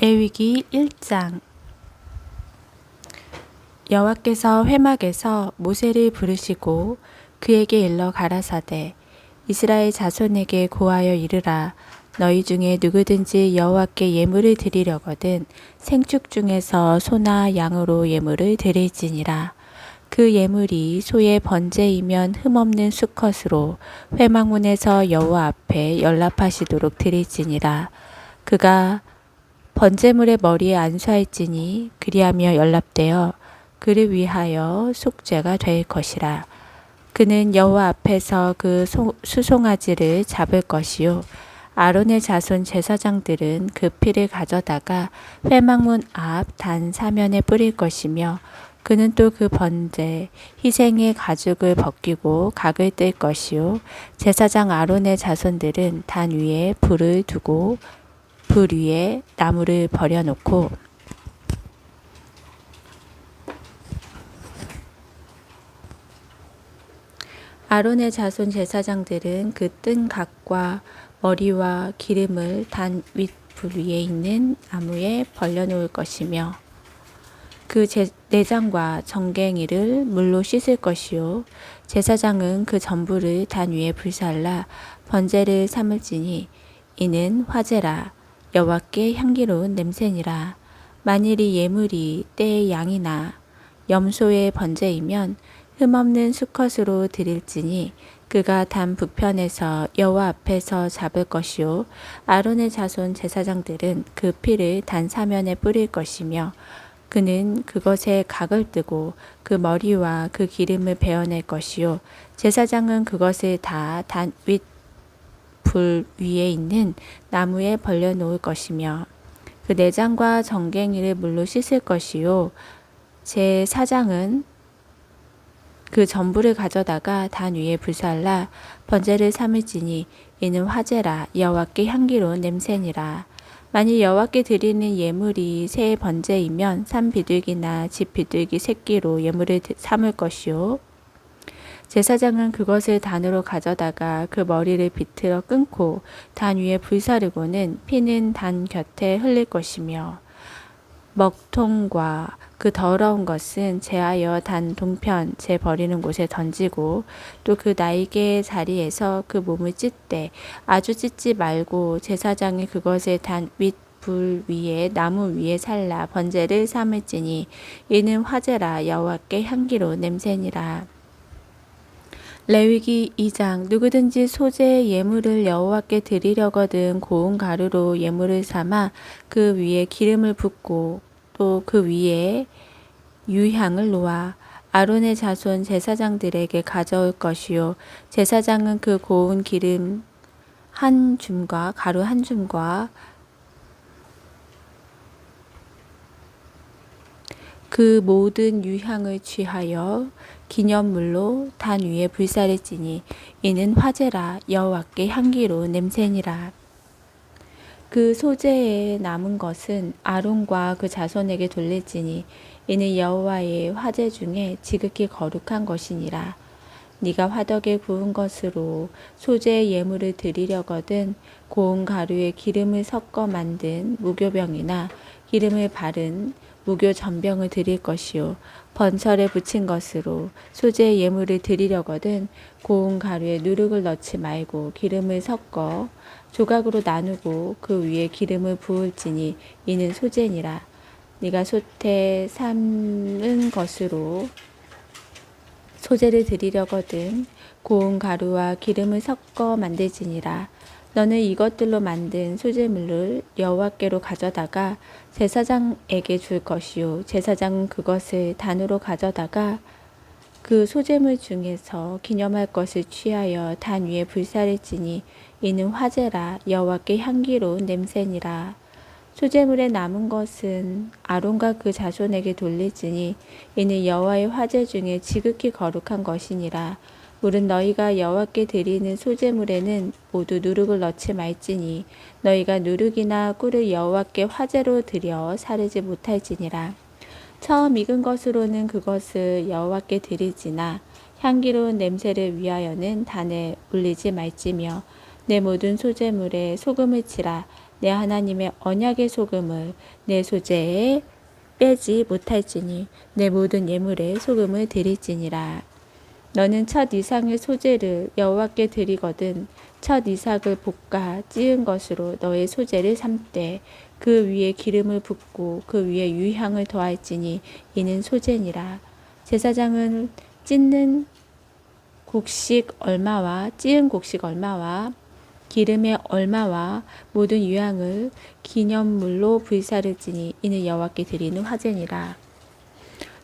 레위기 1장. 여호와께서 회막에서 모세를 부르시고 그에게 일러 가라사대 이스라엘 자손에게 고하여 이르라. 너희 중에 누구든지 여호와께 예물을 드리려거든 생축 중에서 소나 양으로 예물을 드릴지니라. 그 예물이 소의 번제이면 흠없는 수컷으로 회막문에서 여호와 앞에 연락하시도록 드릴지니라. 그가 번제물의 머리에 안수할지니 그리하며 연락되어 그를 위하여 속죄가 될 것이라. 그는 여호와 앞에서 그 수송아지를 잡을 것이요 아론의 자손 제사장들은 그 피를 가져다가 회막문 앞 단 사면에 뿌릴 것이며 그는 또 그 번제 희생의 가죽을 벗기고 각을 뜰 것이요 제사장 아론의 자손들은 단 위에 불을 두고 불 위에 나무를 버려놓고 아론의 자손 제사장들은 그 뜬 각과 머리와 기름을 단 윗 불 위에 있는 나무에 벌려놓을 것이며 그 내장과 정갱이를 물로 씻을 것이요 제사장은 그 전부를 단 위에 불살라 번제를 삼을지니 이는 화제라. 여호와께 향기로운 냄새니라. 만일 이 예물이 떼의 양이나 염소의 번제이면 흠없는 수컷으로 드릴지니 그가 단 북편에서 여호와 앞에서 잡을 것이요 아론의 자손 제사장들은 그 피를 단 사면에 뿌릴 것이며 그는 그것에 각을 뜨고 그 머리와 그 기름을 베어낼 것이요 제사장은 그것을 다 단 윗 불 위에 있는 나무에 벌려놓을 것이며 그 내장과 정갱이를 물로 씻을 것이요 제사장은 그 전부를 가져다가 단 위에 불살라 번제를 삼을지니 이는 화제라. 여호와께 향기로운 냄새니라. 만일 여호와께 드리는 예물이 새의 번제이면 산 비둘기나 집 비둘기 새끼로 예물을 삼을 것이요 제사장은 그것을 단으로 가져다가 그 머리를 비틀어 끊고 단 위에 불사르고는 피는 단 곁에 흘릴 것이며 먹통과 그 더러운 것은 제하여 단 동편 제 버리는 곳에 던지고 또 그 날개 자리에서 그 몸을 찢되 아주 찢지 말고 제사장이 그것을 단 윗 불 위에 나무 위에 살라 번제를 삼을지니 이는 화제라. 여호와께 향기로운 냄새니라. 레위기 2장. 누구든지 소재의 예물을 여호와께 드리려거든 고운 가루로 예물을 삼아 그 위에 기름을 붓고 또 그 위에 유향을 놓아 아론의 자손 제사장들에게 가져올 것이요 제사장은 그 고운 기름 한 줌과 가루 한 줌과 그 모든 유향을 취하여 기념물로 단 위에 불사를지니 이는 화제라. 여호와께 향기로운 냄새니라. 그 소재에 남은 것은 아론과 그 자손에게 돌릴지니 이는 여호와의 화제 중에 지극히 거룩한 것이니라. 네가 화덕에 구운 것으로 소재의 예물을 드리려거든 고운 가루에 기름을 섞어 만든 무교병이나 기름을 바른 무교 전병을 드릴 것이요 번철에 붙인 것으로 소재의 예물을 드리려거든 고운 가루에 누룩을 넣지 말고 기름을 섞어 조각으로 나누고 그 위에 기름을 부을지니 이는 소재니라. 네가 솥에 삶은 것으로 소재를 드리려거든 고운 가루와 기름을 섞어 만들지니라. 너는 이것들로 만든 소재물을 여호와께로 가져다가 제사장에게 줄 것이요 제사장은 그것을 단으로 가져다가 그 소재물 중에서 기념할 것을 취하여 단 위에 불사를지니 이는 화제라. 여호와께 향기로운 냄새니라. 소재물에 남은 것은 아론과 그 자손에게 돌릴지니 이는 여호와의 화제 중에 지극히 거룩한 것이니라. 물은 너희가 여호와께 드리는 소재물에는 모두 누룩을 넣지 말지니 너희가 누룩이나 꿀을 여호와께 화제로 드려 사르지 못할지니라. 처음 익은 것으로는 그것을 여호와께 드릴지나 향기로운 냄새를 위하여는 단에 올리지 말지며 내 모든 소재물에 소금을 치라. 내 하나님의 언약의 소금을 내 소재에 빼지 못할지니 내 모든 예물에 소금을 드릴지니라. 너는 첫 이삭의 소재를 여호와께 드리거든 첫 이삭을 볶아 찌은 것으로 너의 소재를 삼되 그 위에 기름을 붓고 그 위에 유향을 더할지니 이는 소재니라. 제사장은 찢는 곡식 얼마와 찌은 곡식 얼마와 기름의 얼마와 모든 유향을 기념물로 불사를지니 이는 여호와께 드리는 화제니라.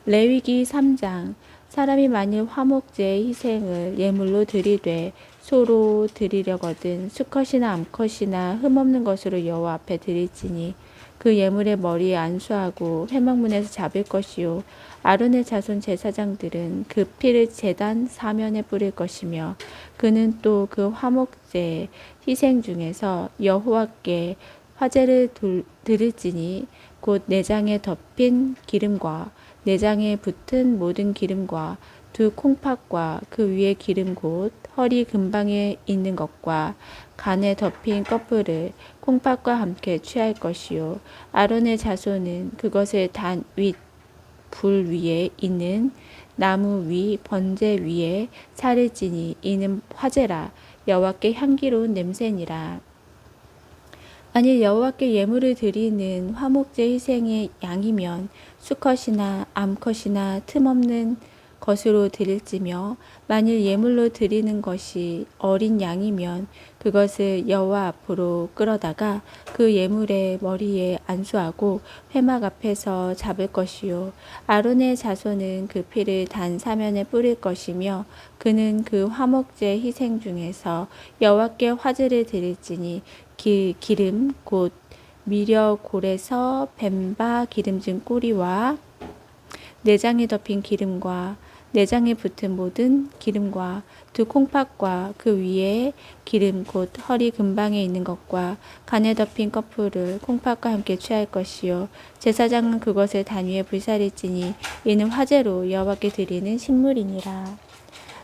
레위기 3장 사람이 만일 화목제의 희생을 예물로 드리되 소로 드리려거든 수컷이나 암컷이나 흠없는 것으로 여호와 앞에 드릴지니 그 예물의 머리에 안수하고 회막문에서 잡을 것이요 아론의 자손 제사장들은 그 피를 제단 사면에 뿌릴 것이며 그는 또 그 화목제 희생 중에서 여호와께 화제를 드릴지니 곧 내장에 덮인 기름과 내장에 붙은 모든 기름과 두 콩팥과 그 위에 기름 곧 허리 근방에 있는 것과 간에 덮인 꺼풀을 콩팥과 함께 취할 것이요 아론의 자손은 그것을 단 윗 불 위에 있는 나무 위 번제 위에 사를지니 이는 화제라 여호와께 향기로운 냄새니라. 만일 여호와께 예물을 드리는 화목제 희생의 양이면 수컷이나 암컷이나 틈없는 것으로 드릴지며 만일 예물로 드리는 것이 어린 양이면 그것을 여호와 앞으로 끌어다가 그 예물의 머리에 안수하고 회막 앞에서 잡을 것이요 아론의 자손은 그 피를 단 사면에 뿌릴 것이며 그는 그 화목제 희생 중에서 여호와께 화제를 드릴지니 기름 곧 미려골에서 뱀바 기름진 꼬리와 내장에 덮인 기름과 내장에 붙은 모든 기름과 두 콩팥과 그 위에 기름 곧 허리 근방에 있는 것과 간에 덮인 꺼풀을 콩팥과 함께 취할 것이요 제사장은 그것을 단 위에 불사릴지니 이는 화제로 여호와께 드리는 식물이니라.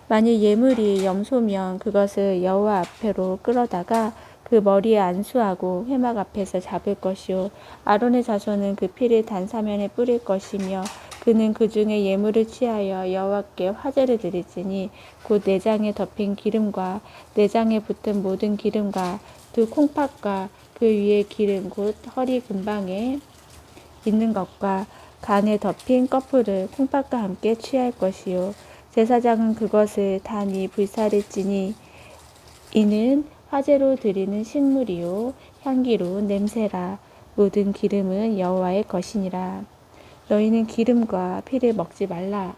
만일 예물이 염소면 그것을 여호와 앞으로 끌어다가 그 머리에 안수하고 회막 앞에서 잡을 것이요 아론의 자손은 그 피를 단 사면에 뿌릴 것이며 그는 그 중에 예물을 취하여 여호와께 화제를 드릴지니 곧 내장에 덮인 기름과 내장에 붙은 모든 기름과 두 콩팥과 그 위에 기름 곧 허리 근방에 있는 것과 간에 덮인 꺼풀을 콩팥과 함께 취할 것이요 제사장은 그것을 단이 불사를지니 이는 화제로 드리는 식물이요 향기로운 냄새라. 모든 기름은 여호와의 것이니라. 너희는 기름과 피를 먹지 말라.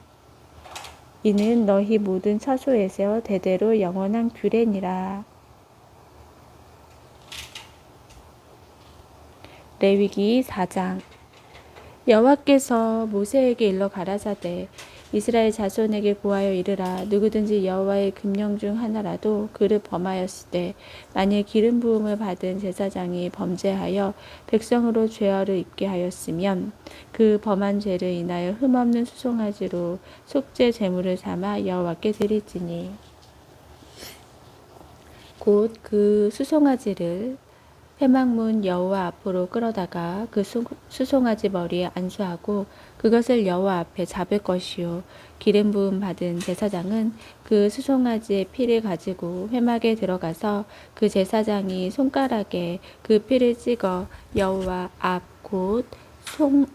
이는 너희 모든 처소에서 대대로 영원한 규례니라. 레위기 4장 여호와께서 모세에게 일러 가라사대 이스라엘 자손에게 고하여 이르라. 누구든지 여호와의 금령 중 하나라도 그를 범하였을 때 만일 기름 부음을 받은 제사장이 범죄하여 백성으로 죄어를 입게 하였으면 그 범한 죄를 인하여 흠없는 수송아지로 속죄 제물을 삼아 여호와께 드릴지니 곧 그 수송아지를 회막문 여호와 앞으로 끌어다가 그 수송아지 머리에 안수하고 그것을 여호와 앞에 잡을 것이요 기름 부음 받은 제사장은 그 수송아지의 피를 가지고 회막에 들어가서 그 제사장이 손가락에 그 피를 찍어 여호와 앞 곧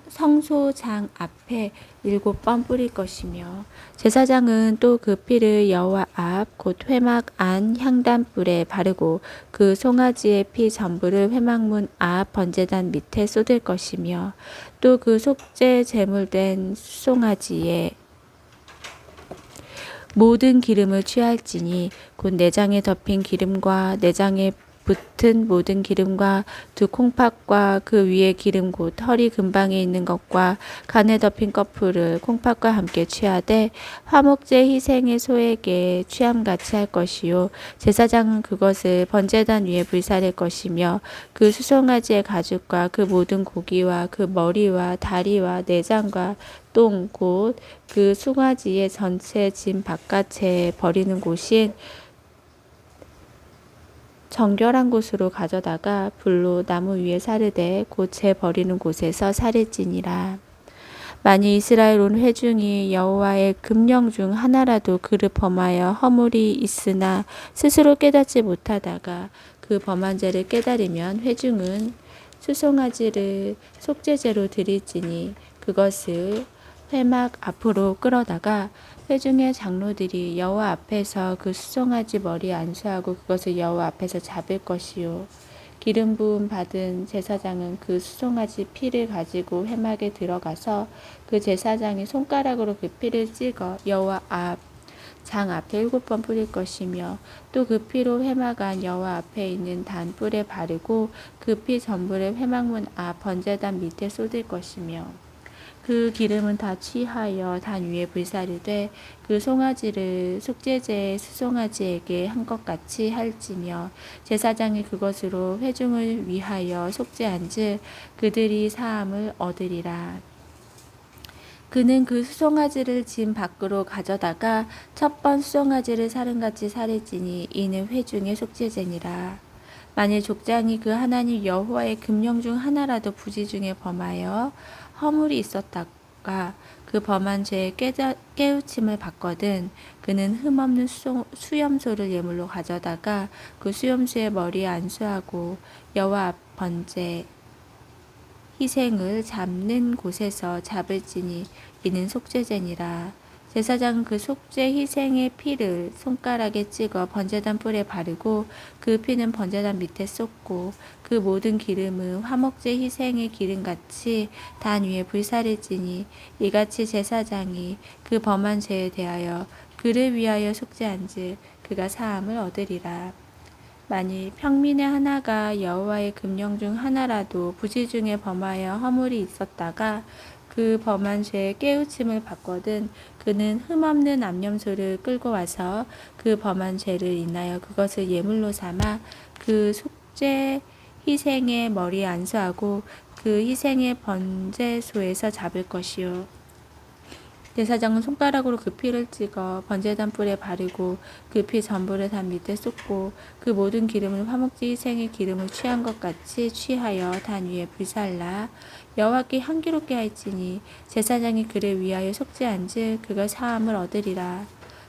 성소장 앞에 7번 뿌릴 것이며 제사장은 또 그 피를 여호와 앞 곧 회막 안 향단불에 바르고 그 송아지의 피 전부를 회막문 앞 번제단 밑에 쏟을 것이며 또 그 속죄 제물된 송아지에 모든 기름을 취할지니 곧 내장에 덮인 기름과 내장에 붙은 모든 기름과 두 콩팥과 그 위에 기름 곧 허리 근방에 있는 것과 간에 덮인 꺼풀을 콩팥과 함께 취하되 화목제 희생의 소에게 취함같이 할 것이요 제사장은 그것을 번제단 위에 불사를 것이며 그 수송아지의 가죽과 그 모든 고기와 그 머리와 다리와 내장과 똥 곧 그 송아지의 전체 짐 바깥에 버리는 곳인 정결한 곳으로 가져다가 불로 나무 위에 사르되 곧 재 버리는 곳에서 살을지니라. 만일 이스라엘 온 회중이 여호와의 금령 중 하나라도 그를 범하여 허물이 있으나 스스로 깨닫지 못하다가 그 범한 죄를 깨달으면 회중은 수송아지를 속죄제로 드릴지니 그것을 회막 앞으로 끌어다가 회중의 장로들이 여호와 앞에서 그 수송아지 머리에 안수하고 그것을 여호와 앞에서 잡을 것이요. 기름 부음 받은 제사장은 그 수송아지 피를 가지고 회막에 들어가서 그 제사장이 손가락으로 그 피를 찍어 여호와 장 앞에 7번 뿌릴 것이며 또 그 피로 회막 안 여호와 앞에 있는 단뿔에 바르고 그 피 전부를 회막문 앞 번제단 밑에 쏟을 것이며 그 기름은 다 취하여 단 위에 불사르되 그 송아지를 속죄제의 수송아지에게 한 것 같이 할지며 제사장이 그것으로 회중을 위하여 속죄한즉 그들이 사함을 얻으리라. 그는 그 수송아지를 짐 밖으로 가져다가 첫 번 수송아지를 사름같이 살을지니 이는 회중의 속죄제니라. 만일 족장이 그 하나님 여호와의 금령 중 하나라도 부지 중에 범하여 허물이 있었다가 그 범한 죄에 깨우침을 받거든 그는 흠없는 수염소를 예물로 가져다가 그 수염소의 머리에 안수하고 여호와 앞 번제 희생을 잡는 곳에서 잡을지니 이는 속죄제니라. 제사장은 그 속죄 희생의 피를 손가락에 찍어 번제단 뿔에 바르고 그 피는 번제단 밑에 쏟고 그 모든 기름은 화목제 희생의 기름같이 단 위에 불사를지니 이같이 제사장이 그 범한 죄에 대하여 그를 위하여 속죄한즉 그가 사함을 얻으리라. 만일 평민의 하나가 여호와의 금령 중 하나라도 부지 중에 범하여 허물이 있었다가 그 범한 죄에 깨우침을 받거든 그는 흠없는 암염소를 끌고 와서 그 범한 죄를 인하여 그것을 예물로 삼아 그 속죄 희생의 머리에 안수하고 그 희생의 번제소에서 잡을 것이요. 제사장은 손가락으로 그 피를 찍어 번제단 뿔에 바르고 그 피 전부를 단 밑에 쏟고 그 모든 기름을 화목제 희생의 기름을 취한 것 같이 취하여 단 위에 불살라 여호와께 향기롭게 할지니 제사장이 그를 위하여 속죄한즉 그가 사함을 얻으리라.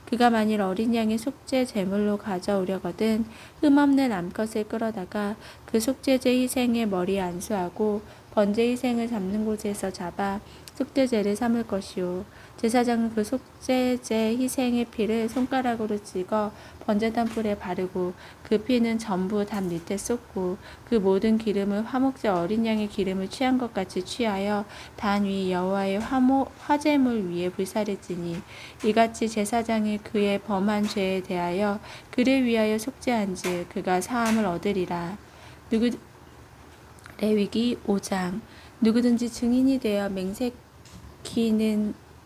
그가 만일 어린 양의 속죄 제물로 가져오려거든 흠없는 암컷을 끌어다가 그 속죄제 희생의 머리에 안수하고 번제 희생을 잡는 곳에서 잡아 속죄제를 삼을 것이요. 제사장은 그 속죄제 희생의 피를 손가락으로 찍어 번제단 뿔에 바르고 그 피는 전부 단 밑에 쏟고 그 모든 기름을 화목제 어린 양의 기름을 취한 것 같이 취하여 단 위 여호와의 화제물 위에 불사를지니 이같이 제사장이 그의 범한 죄에 대하여 그를 위하여 속죄한즉 그가 사함을 얻으리라. 레위기 5장 누구든지 증인이 되어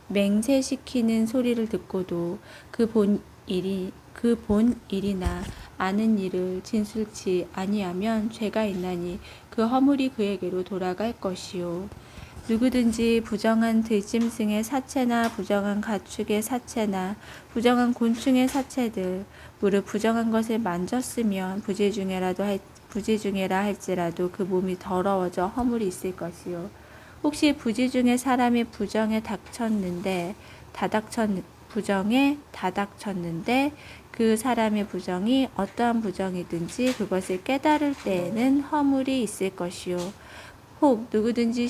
맹세시키는 소리를 듣고도 그 본 일이나 아는 일을 진술치 아니하면 죄가 있나니 그 허물이 그에게로 돌아갈 것이요. 누구든지 부정한 들짐승의 사체나 부정한 가축의 사체나 부정한 곤충의 사체들 무릇 부정한 것을 만졌으면 부지중에라 할지라도 그 몸이 더러워져 허물이 있을 것이요. 혹시 부지 중에 사람이 부정에 다닥쳤는데 그 사람의 부정이 어떠한 부정이든지 그것을 깨달을 때에는 허물이 있을 것이요. 혹 누구든지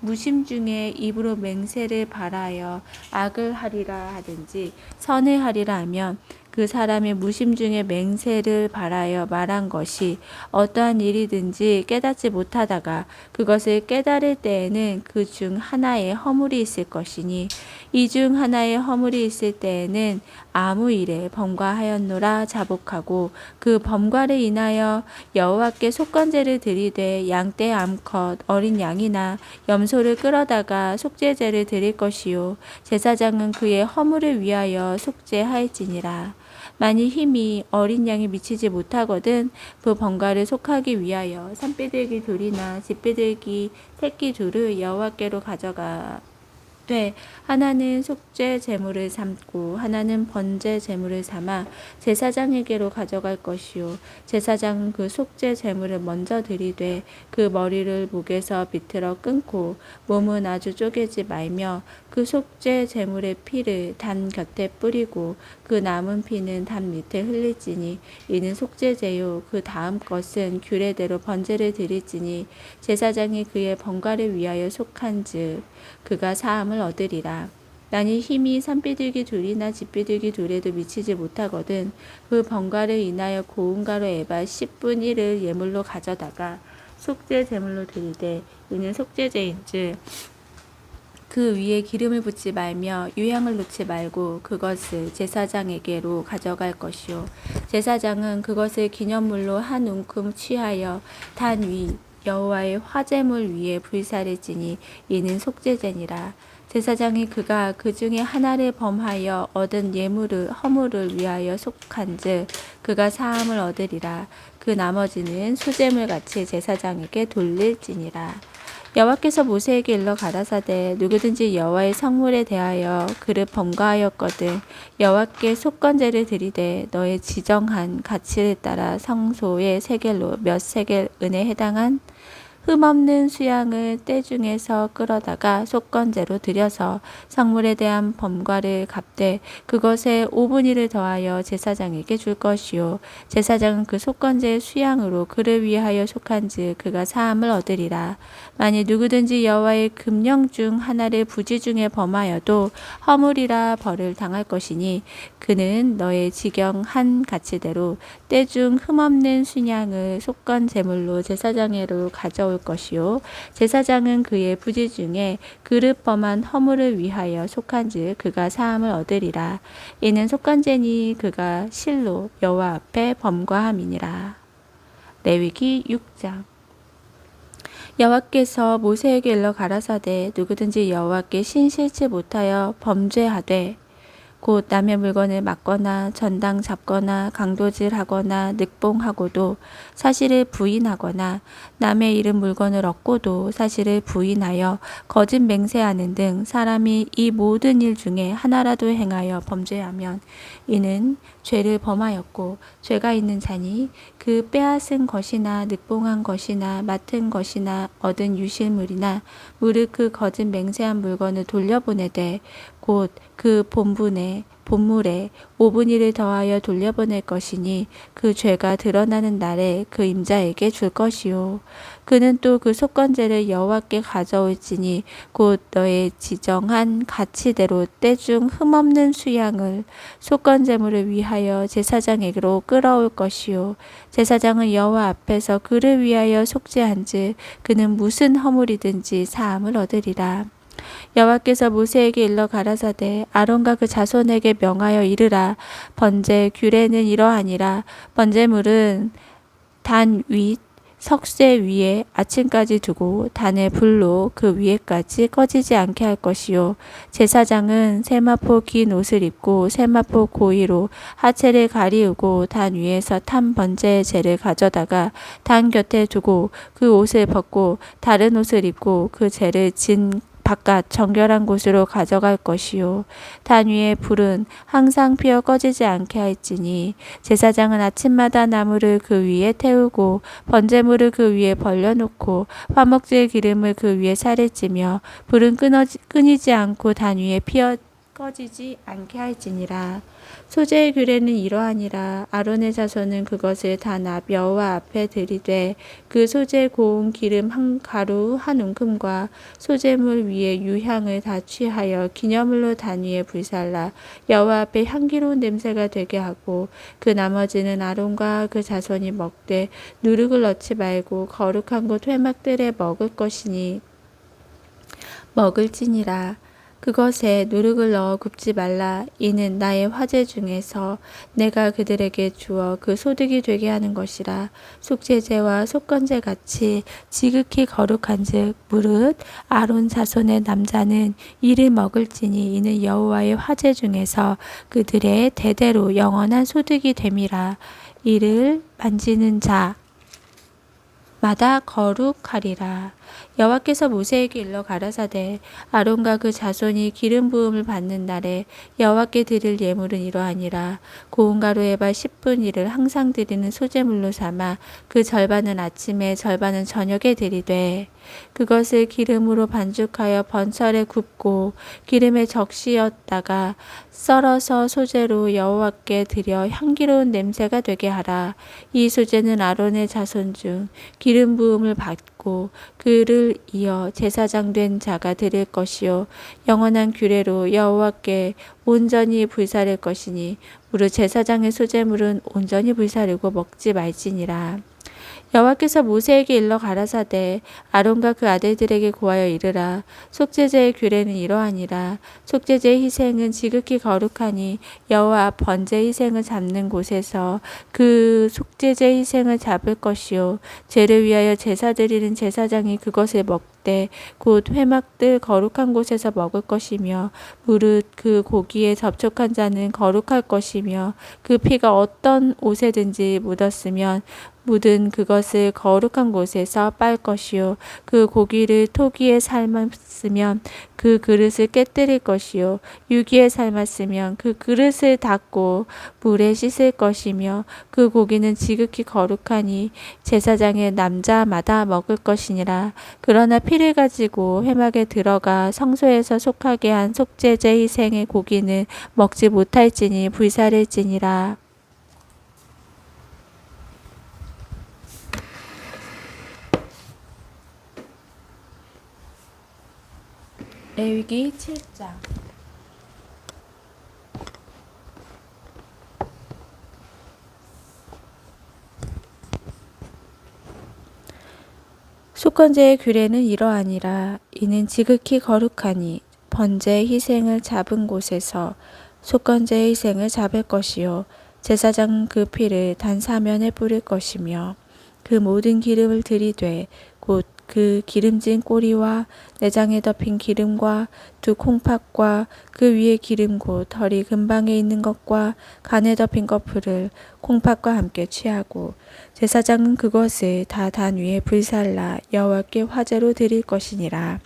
무심 중에 입으로 맹세를 발하여 악을 하리라 하든지 선을 하리라 하면 그 사람의 무심 중에 맹세를 발하여 말한 것이 어떠한 일이든지 깨닫지 못하다가 그것을 깨달을 때에는 그 중 하나의 허물이 있을 것이니 이 중 하나의 허물이 있을 때에는 아무 일에 범과하였노라 자복하고 그 범과를 인하여 여호와께 속건제를 드리되 양떼 암컷 어린 양이나 염소를 끌어다가 속죄제를 드릴 것이요 제사장은 그의 허물을 위하여 속죄하일지니라. 만일 힘이 어린 양이 미치지 못하거든 그 번가를 속하기 위하여 산비둘기 둘이나 집비둘기 새끼 둘을 여호와께로 가져가 돼 하나는 속죄 제물을 삼고 하나는 번제 제물을 삼아 제사장에게로 가져갈 것이요 제사장은 그 속죄 제물을 먼저 들이되 그 머리를 목에서 비틀어 끊고 몸은 아주 쪼개지 말며 그 속죄 제물의 피를 단 곁에 뿌리고 그 남은 피는 단 밑에 흘릴지니 이는 속죄제요 그 다음 것은 규례대로 번제를 드릴지니 제사장이 그의 번과를 위하여 속한즉 그가 사함을 얻으리라. 만일 힘이 산비둘기 둘이나 집비둘기 둘에도 미치지 못하거든 그 번과를 인하여 고운 가루 에바 10분 1을 예물로 가져다가 속죄 제물로 드리되 이는 속죄제인즉 그 위에 기름을 붓지 말며 유향을 놓지 말고 그것을 제사장에게로 가져갈 것이요 제사장은 그것을 기념물로 한 움큼 취하여 단 위 여호와의 화제물 위에 불사를지니 이는 속죄제니라. 제사장이 그가 그 중에 하나를 범하여 얻은 예물을 허물을 위하여 속한즉 그가 사함을 얻으리라. 그 나머지는 수제물 같이 제사장에게 돌릴지니라. 여호와께서 모세에게 일러 가라사대 누구든지 여호와의 성물에 대하여 그를 범과하였거든 여호와께 속건제를 드리되 너의 지정한 가치를 따라 성소의 세겔로 몇 세겔 은에 해당한 흠없는 수양을 때 중에서 끌어다가 속건제로 드려서 성물에 대한 범과를 갚되 그것에 5분의 1을 더하여 제사장에게 줄 것이요 제사장은 그 속건제의 수양으로 그를 위하여 속한즉 그가 사함을 얻으리라. 만일 누구든지 여호와의 금령 중 하나를 부지 중에 범하여도 허물이라 벌을 당할 것이니 그는 너의 지경한 가치대로 때중 흠없는 순양을 속건 제물로 제사장에로 가져올 것이요 제사장은 그의 부지 중에 그릇 범한 허물을 위하여 속한즉 그가 사함을 얻으리라. 이는 속건제니 그가 실로 여호와 앞에 범과함이니라. 레위기 6장. 여호와께서 모세에게 일러 가라사대 누구든지 여호와께 신실치 못하여 범죄하되 곧 남의 물건을 막거나 전당 잡거나 강도질하거나 늑봉하고도 사실을 부인하거나 남의 잃은 물건을 얻고도 사실을 부인하여 거짓 맹세하는 등 사람이 이 모든 일 중에 하나라도 행하여 범죄하면 이는 죄를 범하였고 죄가 있는 자니 그 빼앗은 것이나 늑봉한 것이나 맡은 것이나 얻은 유실물이나 무릇 그 거짓 맹세한 물건을 돌려보내되 곧 그 본물에 5분의 1을 더하여 돌려보낼 것이니 그 죄가 드러나는 날에 그 임자에게 줄 것이요 그는 또 그 속건제를 여호와께 가져올지니 곧 너의 지정한 가치대로 때중 흠없는 수양을 속건제물을 위하여 제사장에게로 끌어올 것이요 제사장은 여호와 앞에서 그를 위하여 속죄한즉 그는 무슨 허물이든지 사함을 얻으리라. 여호와께서 모세에게 일러 가라사대 아론과 그 자손에게 명하여 이르라. 번제 규례는 이러하니라. 번제물은 단 윗 석쇠 위에 아침까지 두고 단의 불로 그 위에까지 꺼지지 않게 할 것이요 제사장은 세마포 긴 옷을 입고 세마포 고이로 하체를 가리우고 단 위에서 탄 번제의 재를 가져다가 단 곁에 두고 그 옷을 벗고 다른 옷을 입고 그 재를 진 바깥 정결한 곳으로 가져갈 것이요 단 위에 불은 항상 피어 꺼지지 않게 할지니 제사장은 아침마다 나무를 그 위에 태우고 번제물을 그 위에 벌려놓고 화목제의 기름을 그 위에 사를 찌며 불은 끊이지 않고 단 위에 피어 꺼지지 않게 할지니라. 소제의 규례는 이러하니라. 아론의 자손은 그것을 다 여호와 앞에 들이되 그 소제 고운 기름 한 가루 한 움큼과 소제물 위에 유향을 다 취하여 기념물로 단 위에 불살라 여호와 앞에 향기로운 냄새가 되게 하고 그 나머지는 아론과 그 자손이 먹되 누룩을 넣지 말고 거룩한 곳 회막들에 먹을 것이니 먹을지니라. 그것에 누룩을 넣어 굽지 말라. 이는 나의 화제 중에서 내가 그들에게 주어 그 소득이 되게 하는 것이라. 속죄제와 속건제 같이 지극히 거룩한즉 무릇 아론 자손의 남자는 이를 먹을지니 이는 여호와의 화제 중에서 그들의 대대로 영원한 소득이 됨이라. 이를 만지는 자 마다 거룩하리라. 여호와께서 모세에게 일러 가라사대 아론과 그 자손이 기름 부음을 받는 날에 여호와께 드릴 예물은 이러하니라. 고운 가루에 바 10분의 1을 항상 드리는 소제물로 삼아 그 절반은 아침에 절반은 저녁에 드리되 그것을 기름으로 반죽하여 번철에 굽고 기름에 적시었다가 썰어서 소제로 여호와께 드려 향기로운 냄새가 되게 하라. 이 소제는 아론의 자손 중 기름 부음을 받고 그를 이어 제사장 된 자가 드릴 것이요 영원한 규례로 여호와께 온전히 불사를 것이니 무릇 제사장의 소제물은 온전히 불사르고 먹지 말지니라. 여호와께서 모세에게 일러 가라사대 아론과 그 아들들에게 고하여 이르라. 속죄제의 규례는 이러하니라. 속죄제의 희생은 지극히 거룩하니 여호와 앞 번제 희생을 잡는 곳에서 그 속죄제 희생을 잡을 것이요 죄를 위하여 제사 드리는 제사장이 그것을 먹되 곧 회막들 거룩한 곳에서 먹을 것이며 무릇 그 고기에 접촉한 자는 거룩할 것이며 그 피가 어떤 옷에든지 묻었으면 묻은 그것을 거룩한 곳에서 빨 것이요 그 고기를 토기에 삶았으면 그 그릇을 깨뜨릴 것이요 유기에 삶았으면 그 그릇을 닦고 물에 씻을 것이며 그 고기는 지극히 거룩하니 제사장의 남자마다 먹을 것이니라. 그러나 피를 가지고 회막에 들어가 성소에서 속하게 한 속죄제 희생의 고기는 먹지 못할지니 불사를지니라. 레위기 7장. 속건제의 규례는 이러하니라. 이는 지극히 거룩하니 번제 희생을 잡은 곳에서 속건제의 희생을 잡을 것이요 제사장은 그 피를 단 사면에 뿌릴 것이며 그 모든 기름을 들이되 곧 그 기름진 꼬리와 내장에 덮인 기름과 두 콩팥과 그 위에 기름 곧 허리 근방에 있는 것과 간에 덮인 거풀을 콩팥과 함께 취하고 제사장은 그것을 다 단 위에 불살라 여호와께 화제로 드릴 것이니라.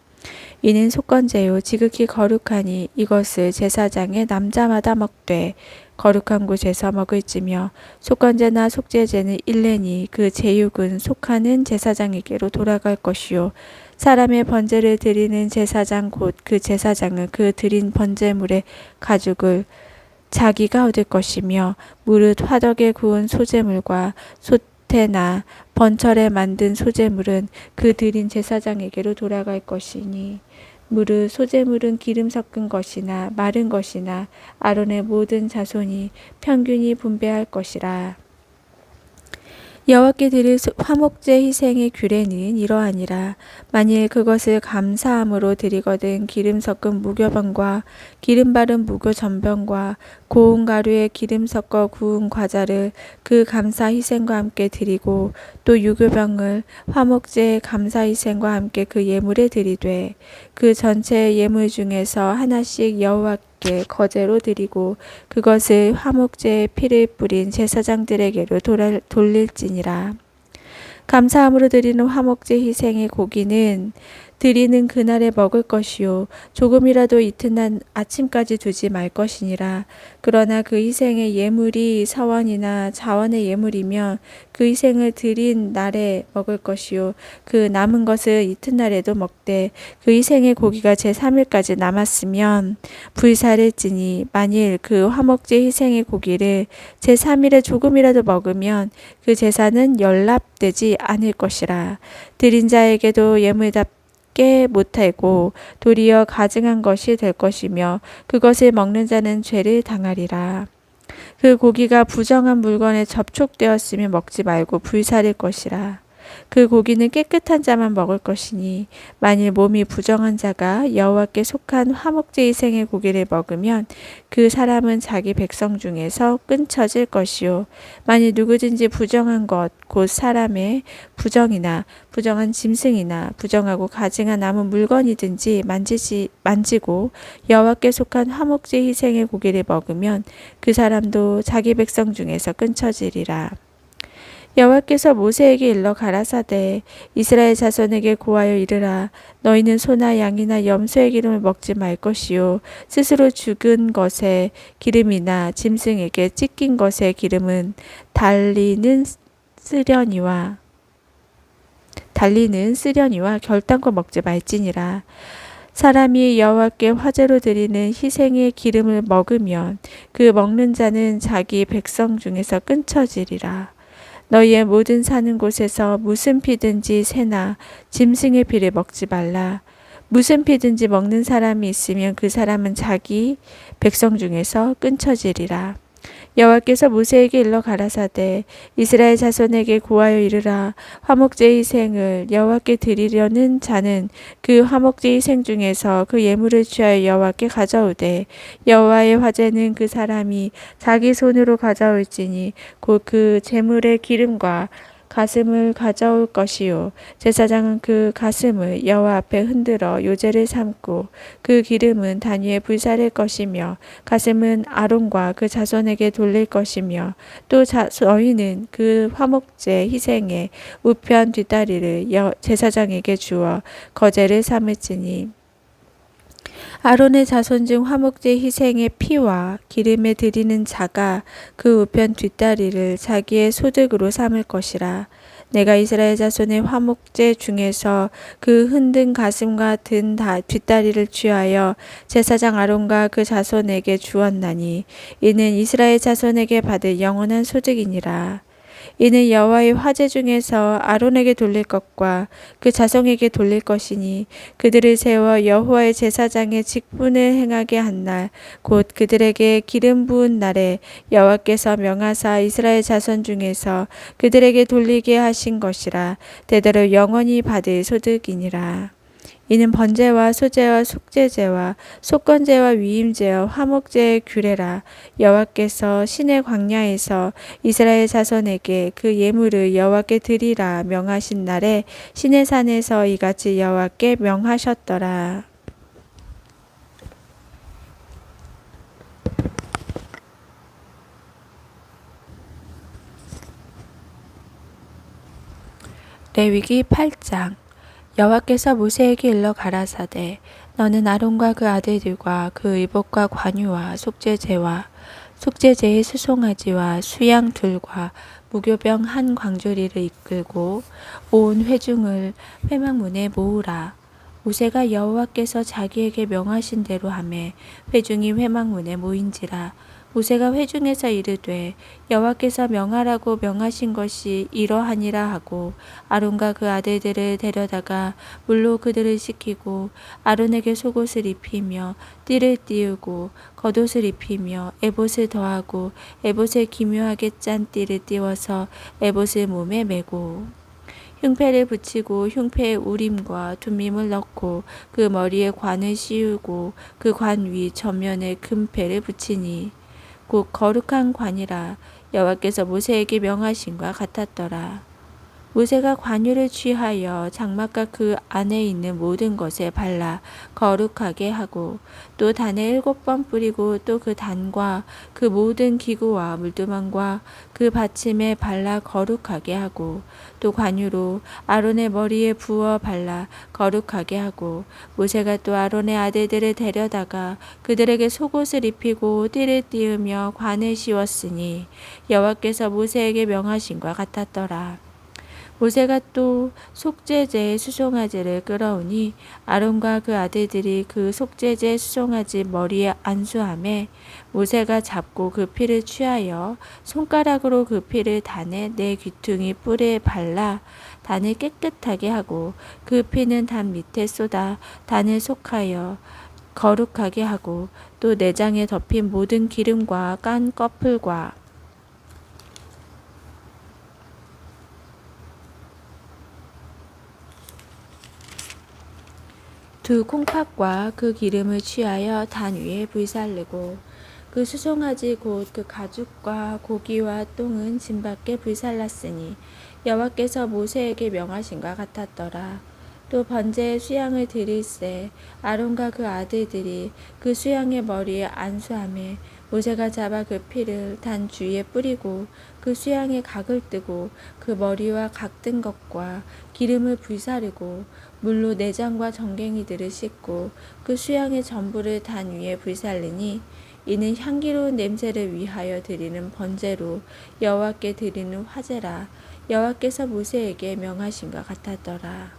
이는 속건제요 지극히 거룩하니 이것을 제사장의 남자마다 먹되 거룩한 곳에서 먹을지며 속건제나 속죄제는 일례니 그 제육은 속하는 제사장에게로 돌아갈 것이요 사람의 번제를 드리는 제사장 곧 그 제사장은 그 드린 번제물의 가죽을 자기가 얻을 것이며 무릇 화덕에 구운 소제물과 소태나 번철에 만든 소제물은 그 드린 제사장에게로 돌아갈 것이니 무릇 소제물은 기름 섞은 것이나 마른 것이나 아론의 모든 자손이 평균히 분배할 것이라. 여호와께 드릴 화목제 희생의 규례는 이러하니라. 만일 그것을 감사함으로 드리거든 기름 섞은 무교병과 기름 바른 무교 전병과 고운 가루에 기름 섞어 구운 과자를 그 감사 희생과 함께 드리고 또 유교병을 화목제 감사 희생과 함께 그 예물에 드리되 그 전체 예물 중에서 하나씩 여호와께 거제로 드리고 그것을 화목제에 피를 뿌린 제사장들에게로 돌릴지니라. 감사함으로 드리는 화목제 희생의 고기는 드리는 그날에 먹을 것이요 조금이라도 이튿날 아침까지 두지 말 것이니라. 그러나 그 희생의 예물이 서원이나 자원의 예물이면 그 희생을 드린 날에 먹을 것이요 그 남은 것을 이튿날에도 먹되 그 희생의 고기가 제3일까지 남았으면 불사를지니 만일 그 화목제 희생의 고기를 제3일에 조금이라도 먹으면 그 제사는 연납되지 않을 것이라. 드린 자에게도 예물답 깨 못하고 도리어 가증한 것이 될 것이며 그것을 먹는 자는 죄를 당하리라. 그 고기가 부정한 물건에 접촉되었으면 먹지 말고 불사를 것이라. 그 고기는 깨끗한 자만 먹을 것이니 만일 몸이 부정한 자가 여호와께 속한 화목제 희생의 고기를 먹으면 그 사람은 자기 백성 중에서 끊쳐질 것이요 만일 누구든지 부정한 것 곧 사람의 부정이나 부정한 짐승이나 부정하고 가증한 남은 물건이든지 만지고 여호와께 속한 화목제 희생의 고기를 먹으면 그 사람도 자기 백성 중에서 끊쳐지리라. 여호와께서 모세에게 일러 가라사대 이스라엘 자손에게 고하여 이르라. 너희는 소나 양이나 염소의 기름을 먹지 말 것이요 스스로 죽은 것의 기름이나 짐승에게 찢긴 것의 기름은 달리는 쓰려니와 결단코 먹지 말지니라. 사람이 여호와께 화제로 드리는 희생의 기름을 먹으면 그 먹는 자는 자기 백성 중에서 끊쳐지리라. 너희의 모든 사는 곳에서 무슨 피든지 새나 짐승의 피를 먹지 말라. 무슨 피든지 먹는 사람이 있으면 그 사람은 자기 백성 중에서 끊쳐지리라. 여호와께서 모세에게 일러 가라사대 이스라엘 자손에게 고하여 이르라. 화목제 희생을 여호와께 드리려는 자는 그 화목제 희생 중에서 그 예물을 취하여 여호와께 가져오되 여호와의 화제는 그 사람이 자기 손으로 가져올지니 곧 그 제물의 기름과 가슴을 가져올 것이요 제사장은 그 가슴을 여호와 앞에 흔들어 요제를 삼고 그 기름은 단 위에 불사를 것이며 가슴은 아론과 그 자손에게 돌릴 것이며 또 너희는 그 화목제 희생의 우편 뒷다리를 제사장에게 주어 거제를 삼을지니 아론의 자손 중 화목제 희생의 피와 기름에 드리는 자가 그 우편 뒷다리를 자기의 소득으로 삼을 것이라. 내가 이스라엘 자손의 화목제 중에서 그 흔든 가슴과 든 뒷다리를 취하여 제사장 아론과 그 자손에게 주었나니 이는 이스라엘 자손에게 받을 영원한 소득이니라. 이는 여호와의 화제 중에서 아론에게 돌릴 것과 그 자손에게 돌릴 것이니 그들을 세워 여호와의 제사장의 직분을 행하게 한 날 곧 그들에게 기름 부은 날에 여호와께서 명하사 이스라엘 자손 중에서 그들에게 돌리게 하신 것이라. 대대로 영원히 받을 소득이니라. 이는 번제와 소제와 속죄제와 속건제와 위임제와 화목제의 규례라. 여호와께서 신의 광야에서 이스라엘 자손에게 그 예물을 여호와께 드리라 명하신 날에 신의 산에서 이같이 여호와께 명하셨더라. 레위기 8장. 여호와께서 모세에게 일러 가라사대 너는 아론과 그 아들들과 그 의복과 관유와 속죄제의 수송아지와 수양 둘과 무교병 한 광조리를 이끌고 온 회중을 회막문에 모으라. 모세가 여호와께서 자기에게 명하신 대로 하매 회중이 회막문에 모인지라. 모세가 회중에서 이르되 여호와께서 명하라고 명하신 것이 이러하니라 하고 아론과 그 아들들을 데려다가 물로 그들을 씻기고 아론에게 속옷을 입히며 띠를 띄우고 겉옷을 입히며 에봇을 더하고 에봇에 기묘하게 짠 띠를 띄워서 에봇을 몸에 메고 흉패를 붙이고 흉패에 우림과 둠밈을 넣고 그 머리에 관을 씌우고 그 관 위 전면에 금패를 붙이니 곧 거룩한 관이라. 여호와께서 모세에게 명하신과 같았더라. 모세가 관유를 취하여 장막과 그 안에 있는 모든 것에 발라 거룩하게 하고 또 단에 7번 뿌리고 또 그 단과 그 모든 기구와 물두멍과 그 받침에 발라 거룩하게 하고 또 관유로 아론의 머리에 부어 발라 거룩하게 하고 모세가 또 아론의 아들들을 데려다가 그들에게 속옷을 입히고 띠를 띄우며 관을 씌웠으니 여호와께서 모세에게 명하신과 같았더라. 모세가 또 속죄제의 수송아지를 끌어오니 아론과 그 아들들이 그 속죄제 수송아지 머리에 안수하매 모세가 잡고 그 피를 취하여 손가락으로 그 피를 단의 네 귀퉁이 뿔에 발라 단을 깨끗하게 하고 그 피는 단 밑에 쏟아 단을 속하여 거룩하게 하고 또 내장에 덮인 모든 기름과 깐 꺼풀과 두 콩팥과 그 기름을 취하여 단 위에 불살르고 그 수송아지 곧 그 가죽과 고기와 똥은 진 밖에 불살랐으니 여호와께서 모세에게 명하신과 같았더라. 또 번제의 수양을 드릴새 아론과 그 아들들이 그 수양의 머리에 안수하며 모세가 잡아 그 피를 단 주위에 뿌리고 그 수양의 각을 뜨고 그 머리와 각든 것과 기름을 불사르고 물로 내장과 정갱이들을 씻고 그 수양의 전부를 단 위에 불살르니 이는 향기로운 냄새를 위하여 드리는 번제로 여호와께 드리는 화제라. 여호와께서 모세에게 명하신 것 같았더라.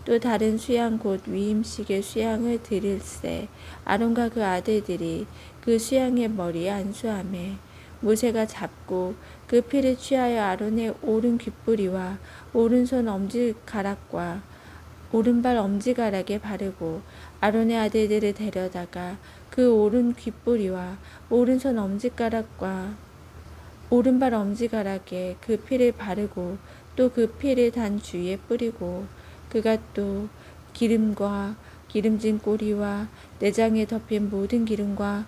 또 다른 수양 곧 위임식의 수양을 드릴새 아론과 그 아들들이 그 수양의 머리에 안수하매 모세가 잡고 그 피를 취하여 아론의 오른 귓뿌리와 오른손 엄지가락과 오른발 엄지가락에 바르고 아론의 아들들을 데려다가 그 오른 귓뿌리와 오른손 엄지가락과 오른발 엄지가락에 그 피를 바르고 또 그 피를 단 주위에 뿌리고 그가 또 기름과 기름진 꼬리와 내장에 덮인 모든 기름과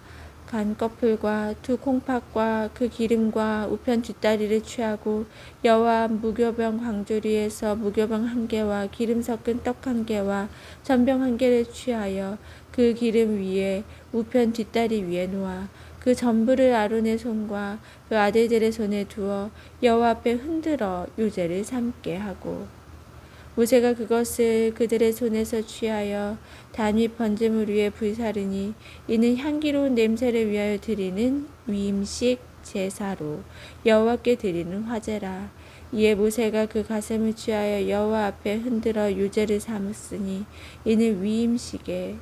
간 껍질과 두 콩팥과 그 기름과 우편 뒷다리를 취하고 여호와 무교병 광주리에서 무교병 한 개와 기름 섞은 떡 한 개와 전병 한 개를 취하여 그 기름 위에 우편 뒷다리 위에 놓아 그 전부를 아론의 손과 그 아들들의 손에 두어 여호와 앞에 흔들어 유제를 삼게 하고 모세가 그것을 그들의 손에서 취하여 단 위 번제물 위에 불사르니 이는 향기로운 냄새를 위하여 드리는 위임식 제사로 여호와께 드리는 화제라. 이에 모세가 그 가슴을 취하여 여호와 앞에 흔들어 유제를 삼았으니 이는 위임식의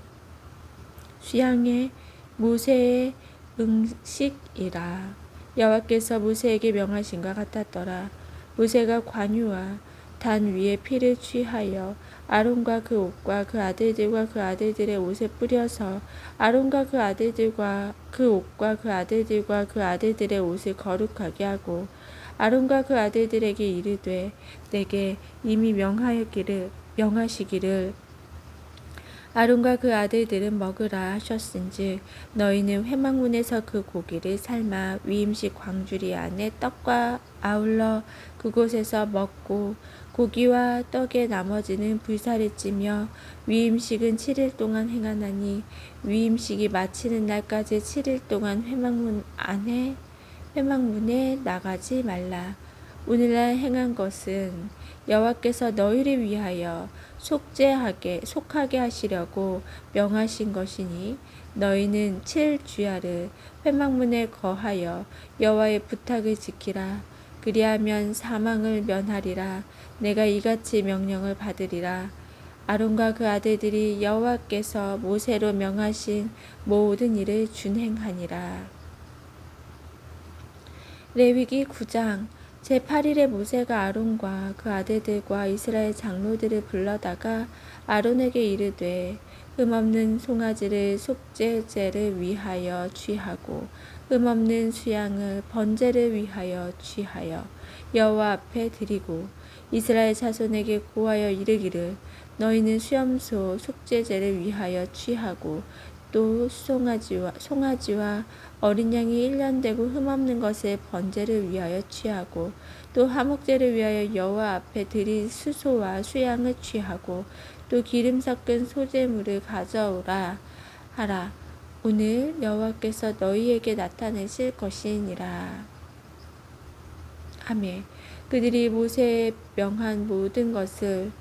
수양의 모세의 응식이라. 여호와께서 모세에게 명하신과 같았더라. 모세가 관유와 단 위에 피를 취하여 아론과 그 옷과 그 아들들과 그 아들들의 옷에 뿌려서 아론과 그 아들들과 그 옷과 그 아들들과 그 아들들의 옷을 거룩하게 하고 아론과 그 아들들에게 이르되 내게 이미 명하시기를 아론과 그 아들들은 먹으라 하셨은즉 너희는 회막문에서 그 고기를 삶아 위임식 광주리 안에 떡과 아울러 그곳에서 먹고 고기와 떡의 나머지는 불살에 찌며 위임식은 7일 동안 행하나니 위임식이 마치는 날까지 7일 동안 회막문에 나가지 말라. 오늘날 행한 것은 여호와께서 너희를 위하여 속하게 하시려고 명하신 것이니 너희는 7주야를 회막문에 거하여 여호와의 부탁을 지키라. 그리하면 사망을 면하리라. 내가 이같이 명령을 받으리라. 아론과 그 아들들이 여호와께서 모세로 명하신 모든 일을 준행하니라. 레위기 9장 제8일에 모세가 아론과 그 아들들과 이스라엘 장로들을 불러다가 아론에게 이르되 흠없는 송아지를 속죄제를 위하여 취하고 흠없는 수양을 번제를 위하여 취하여 여호와 앞에 드리고 이스라엘 자손에게 고하여 이르기를 너희는 수염소 속죄제를 위하여 취하고 또 송아지와 어린 양이 1년 되고 흠없는 것을 번제를 위하여 취하고 또 화목제를 위하여 여호와 앞에 드릴 수소와 수양을 취하고 또 기름 섞은 소제물을 가져오라 하라. 오늘 여호와께서 너희에게 나타내실 것이니라. 아멘. 그들이 모세의 명한 모든 것을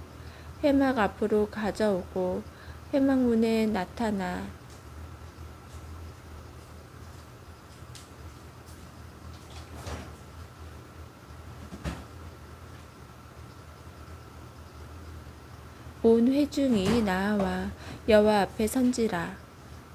회막 앞으로 가져오고 회막문에 나타나 온 회중이 나와 여호와 앞에 선지라.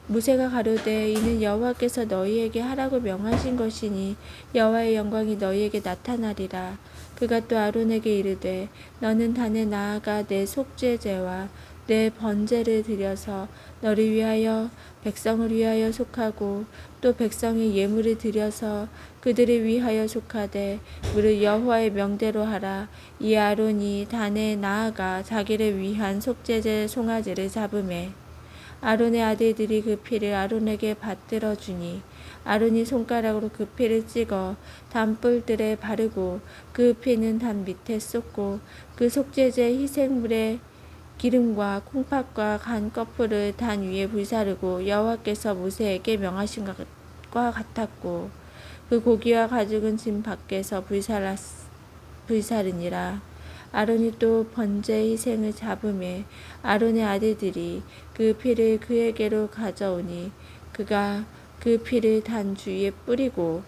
모세가 가로되 이는 여호와께서 너희에게 하라고 명하신 것이니 여호와의 영광이 너희에게 나타나리라. 그가 또 아론에게 이르되 너는 단에 나아가 내 속죄제와 내 번제를 드려서 너를 위하여 백성을 위하여 속하고 또 백성의 예물을 드려서 그들을 위하여 속하되 무릇 여호와의 명대로 하라. 이 아론이 단에 나아가 자기를 위한 속죄제 송아지를 잡으매 아론의 아들들이 그 피를 아론에게 받들어 주니 아론이 손가락으로 그 피를 찍어 단뿔들에 바르고 그 피는 단 밑에 쏟고 그 속죄제 희생물에 기름과 콩팥과 간 껍질을 단 위에 불사르고 여호와께서 모세에게 명하신 것 것과 같았고 그 고기와 가죽은 진 밖에서 불사르니라. 아론이 또 번제 희생을 잡음에 아론의 아들들이 그 피를 그에게로 가져오니 그가 그 피를 단 주위에 뿌리고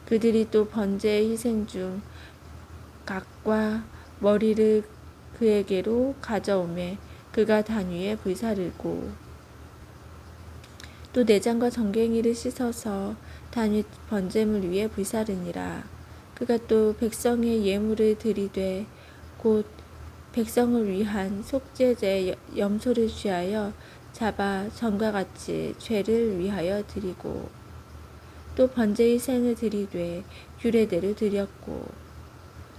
그들이 또 번제 희생 중 각과 머리를 그에게로 가져오매 그가 단 위에 불사르고 또 내장과 정갱이를 씻어서 단 위 번제물 위에 불사르니라. 그가 또 백성의 예물을 드리되 곧 백성을 위한 속죄제 염소를 취하여 잡아 전과 같이 죄를 위하여 드리고 또 번제 희생을 드리되 규례대로 드렸고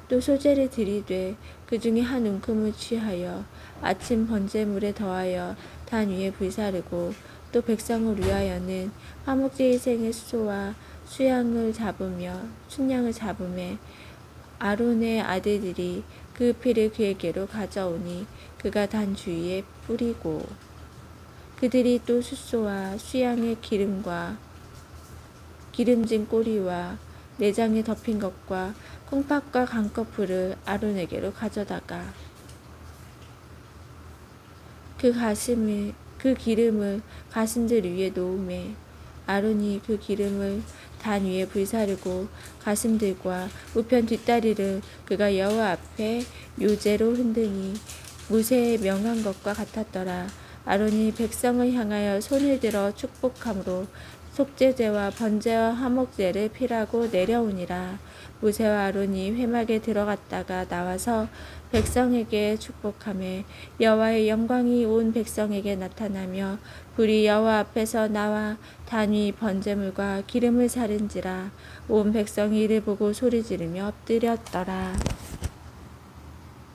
또 소제를 드리되 그 중에 한 움큼을 취하여 아침 번제물에 더하여 단 위에 불사르고 또 백성을 위하여는 화목제 희생의 수소와 수양을 잡으며 춘향을 잡음에 아론의 아들들이 그 피를 그에게로 가져오니 그가 단 주위에 뿌리고 그들이 또 수소와 수양의 기름과 기름진 꼬리와 내장에 덮인 것과 콩팥과 강꺼풀을 아론에게로 가져다가 그 기름을 가슴들 위에 놓음에 아론이 그 기름을 단 위에 불사르고 가슴들과 우편 뒷다리를 그가 여호와 앞에 묘제로 흔드니 모세의 명한 것과 같았더라. 아론이 백성을 향하여 손을 들어 축복함으로 속죄제와 번제와 화목제를 피라고 내려오니라. 모세와 아론이 회막에 들어갔다가 나와서 백성에게 축복하며 여호와의 영광이 온 백성에게 나타나며 불이 여호와 앞에서 나와 단위 번제물과 기름을 사른지라. 온 백성이 이를 보고 소리 지르며 엎드렸더라.